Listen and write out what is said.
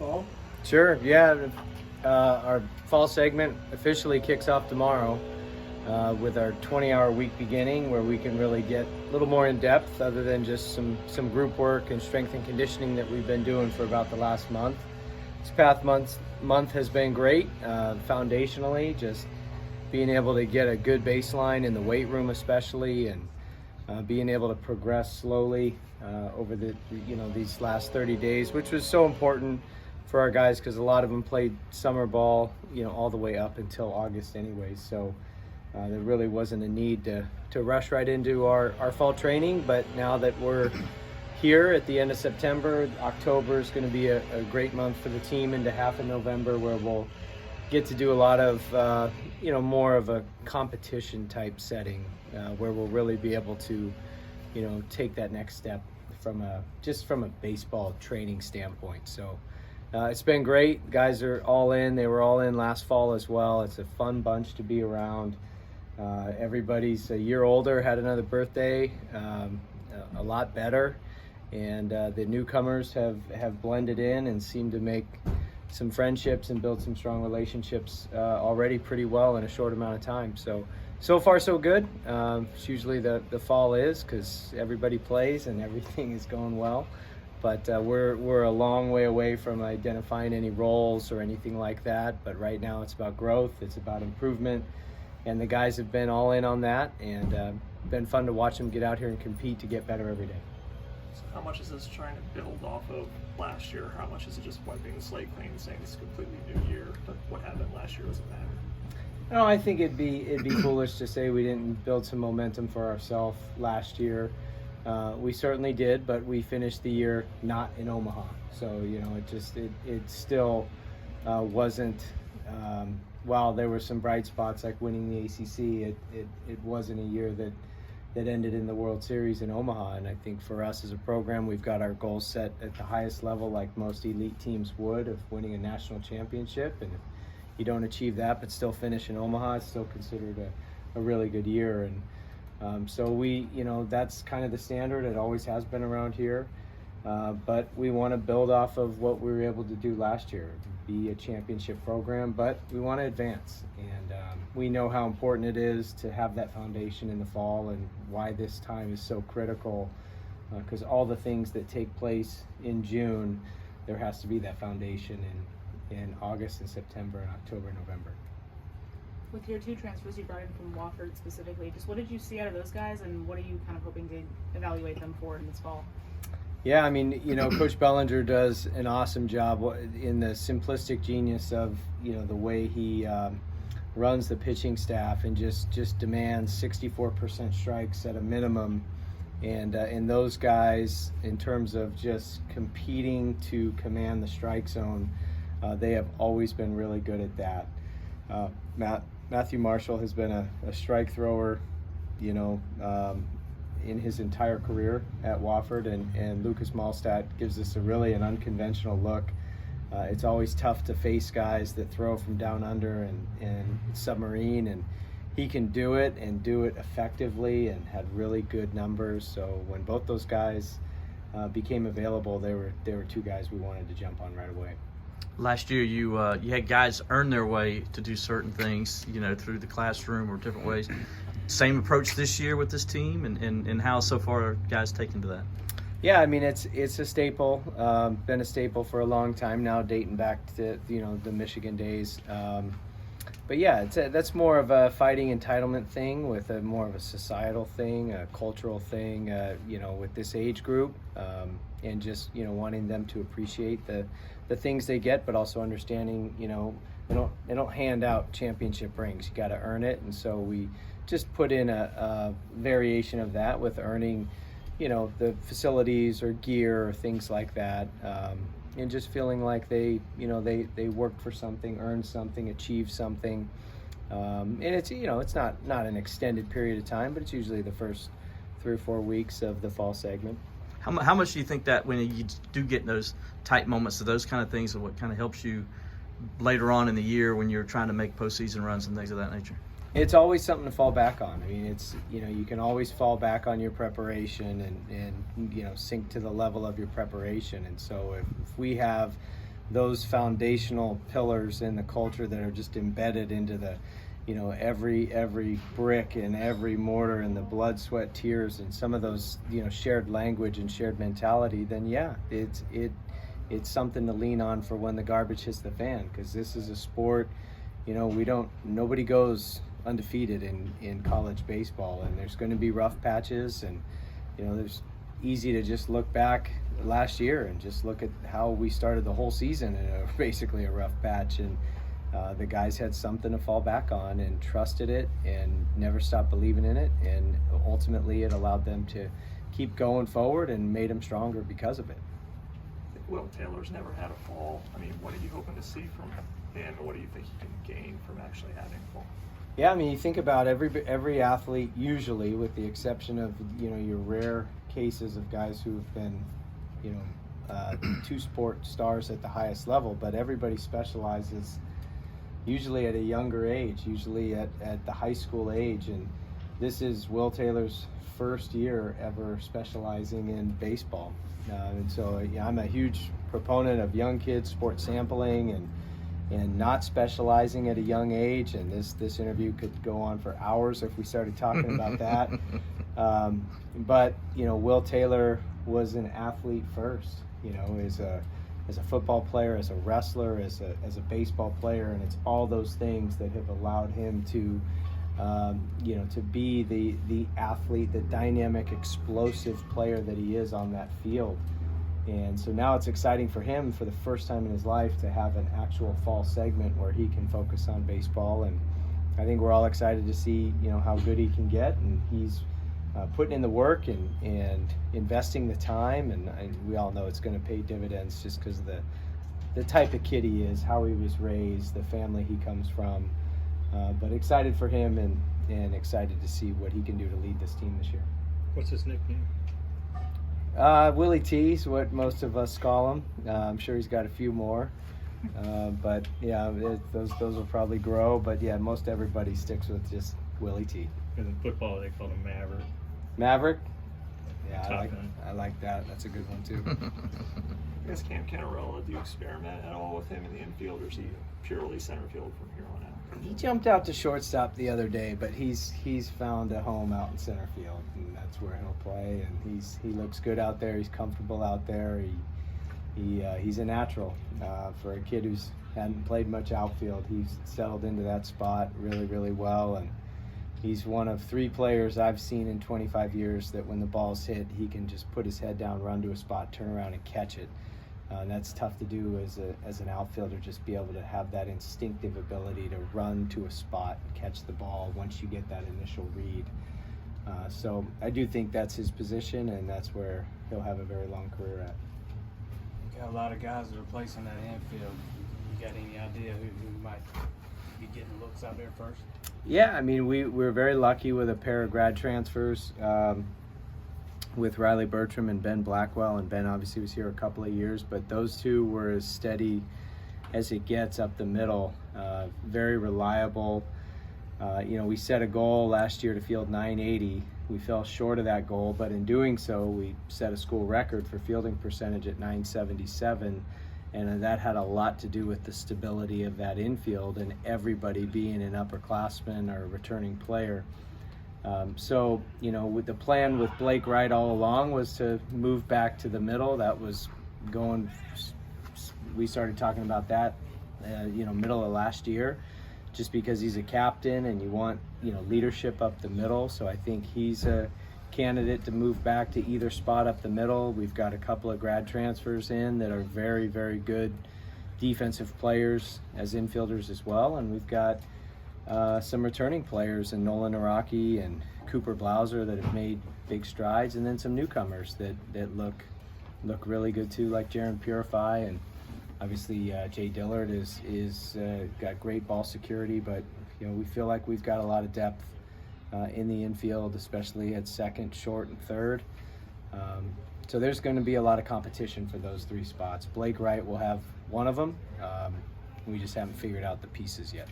fall? Sure, yeah. Our fall segment officially kicks off tomorrow with our 20-hour week beginning, where we can really get a little more in depth other than just some group work and strength and conditioning that we've been doing for about the last month. This past month has been great, foundationally, just being able to get a good baseline in the weight room especially, and being able to progress slowly over these last 30 days, which was so important for our guys because a lot of them played summer ball, all the way up until August anyway. So there really wasn't a need to rush right into our fall training. But now that we're here at the end of September, October is going to be a great month for the team into half of November, where we'll get to do a lot of, more of a competition type setting, where we'll really be able to, take that next step from a baseball training standpoint. So it's been great. Guys are all in. They were all in last fall as well. It's a fun bunch to be around. Everybody's a year older, had another birthday, a lot better. And the newcomers have blended in and seem to make some friendships and build some strong relationships already pretty well in a short amount of time. So far so good. It's usually the fall is, because everybody plays and everything is going well. But we're a long way away from identifying any roles or anything like that. But right now it's about growth, it's about improvement, and the guys have been all in on that, and been fun to watch them get out here and compete to get better every day. So how much is this trying to build off of last year? How much is it just wiping the slate clean, saying it's a completely new year, but what happened last year doesn't matter? No, I think it'd be foolish to say we didn't build some momentum for ourselves last year. We certainly did, but we finished the year not in Omaha. So, it still wasn't, while there were some bright spots like winning the ACC, it wasn't a year that ended in the World Series in Omaha. And I think for us as a program, we've got our goals set at the highest level, like most elite teams would, of winning a national championship. And if you don't achieve that but still finish in Omaha, it's still considered a really good year. And so we, that's kind of the standard. It always has been around here. But we want to build off of what we were able to do last year, be a championship program, but we want to advance. And we know how important it is to have that foundation in the fall, and why this time is so critical, because all the things that take place in June, there has to be that foundation in August and September and October and November. With your two transfers you brought in from Wofford specifically, just what did you see out of those guys, and what are you kind of hoping to evaluate them for in this fall? Yeah, I mean, Coach Bellinger does an awesome job in the simplistic genius of, the way he runs the pitching staff, and just demands 64% strikes at a minimum. And those guys, in terms of just competing to command the strike zone, they have always been really good at that. Matthew Marshall has been a strike thrower, in his entire career at Wofford, and Lucas Malstadt gives us an unconventional look. It's always tough to face guys that throw from down under and submarine, and he can do it and do it effectively and had really good numbers. So when both those guys became available, they were two guys we wanted to jump on right away. Last year, you had guys earn their way to do certain things, through the classroom or different ways. Same approach this year with this team, and how so far are guys taken to that? Yeah, I mean, it's a staple, been a staple for a long time now, dating back to the Michigan days. But yeah, that's more of a fighting entitlement thing, with more of a societal thing, a cultural thing, with this age group, and just wanting them to appreciate the things they get, but also understanding they don't hand out championship rings. You got to earn it, and so we just put in a variation of that with earning, the facilities or gear or things like that, and just feeling like they worked for something, earned something, achieved something, and it's it's not an extended period of time, but it's usually the first 3 or 4 weeks of the fall segment. How much do you think that when you do get those tight moments of those kind of things, and what kind of helps you later on in the year when you're trying to make postseason runs and things of that nature? It's always something to fall back on. I mean, it's you can always fall back on your preparation and sink to the level of your preparation. And so if we have those foundational pillars in the culture that are just embedded into the, every brick and every mortar and the blood, sweat, tears, and some of those, shared language and shared mentality, then yeah, it's something to lean on for when the garbage hits the fan, because this is a sport, nobody goes undefeated in college baseball, and there's going to be rough patches, and there's easy to just look back last year and just look at how we started the whole season in basically a rough patch, and the guys had something to fall back on and trusted it and never stopped believing in it, and ultimately it allowed them to keep going forward and made them stronger because of it. Will Taylor's never had a fall. I mean, what are you hoping to see from him, and what do you think he can gain from actually having a fall? Yeah, I mean, you think about every athlete, usually, with the exception of your rare cases of guys who have been two sport stars at the highest level, but everybody specializes usually at a younger age, usually at the high school age, and this is Will Taylor's first year ever specializing in baseball, and so I'm a huge proponent of young kids sports sampling and not specializing at a young age, and this interview could go on for hours if we started talking about that. But Will Taylor was an athlete first, as a football player, as a wrestler, as a baseball player, and it's all those things that have allowed him to to be the athlete, the dynamic, explosive player that he is on that field. And so now it's exciting for him for the first time in his life to have an actual fall segment where he can focus on baseball. And I think we're all excited to see, how good he can get. And he's putting in the work and investing the time. And we all know it's going to pay dividends just because of the type of kid he is, how he was raised, the family he comes from. But excited for him and excited to see what he can do to lead this team this year. What's his nickname? Willie T is what most of us call him. I'm sure he's got a few more, but yeah, those will probably grow. But yeah, most everybody sticks with just Willie T. And in football, they call him Maverick. Maverick? Yeah, Top gun. I like that. That's a good one too. I guess Cam Kennerella, do you experiment at all with him in the infield, or is he purely center field from here on out? He jumped out to shortstop the other day, but he's found a home out in center field, and that's where he'll play. And he looks good out there. He's comfortable out there. He's a natural for a kid who's hadn't played much outfield. He's settled into that spot really, really well, and he's one of 3 players I've seen in 25 years that when the ball's hit, he can just put his head down, run to a spot, turn around, and catch it. And that's tough to do as an outfielder, just be able to have that instinctive ability to run to a spot and catch the ball once you get that initial read. So I do think that's his position, and that's where he'll have a very long career at. Got a lot of guys that are placing that infield. You got any idea who might be getting looks out there first? Yeah, I mean, we're very lucky with a pair of grad transfers with Riley Bertram and Ben Blackwell, and Ben obviously was here a couple of years, but those two were as steady as it gets up the middle, very reliable. We set a goal last year to field 980. We fell short of that goal, but in doing so, we set a school record for fielding percentage at 977, and that had a lot to do with the stability of that infield and everybody being an upperclassman or a returning player. So, with the plan with Blake Wright all along was to move back to the middle. That was we started talking about that, middle of last year, just because he's a captain and you want, leadership up the middle. So I think he's a candidate to move back to either spot up the middle. We've got a couple of grad transfers in that are very, very good defensive players as infielders as well. And we've got some returning players in Nolan Araki and Cooper Blauser that have made big strides, and then some newcomers that look really good too, like Jaron Purify, and obviously Jay Dillard is got great ball security. But we feel like we've got a lot of depth in the infield, especially at second, short, and third. So there's going to be a lot of competition for those 3 spots. Blake Wright will have one of them. We just haven't figured out the pieces yet.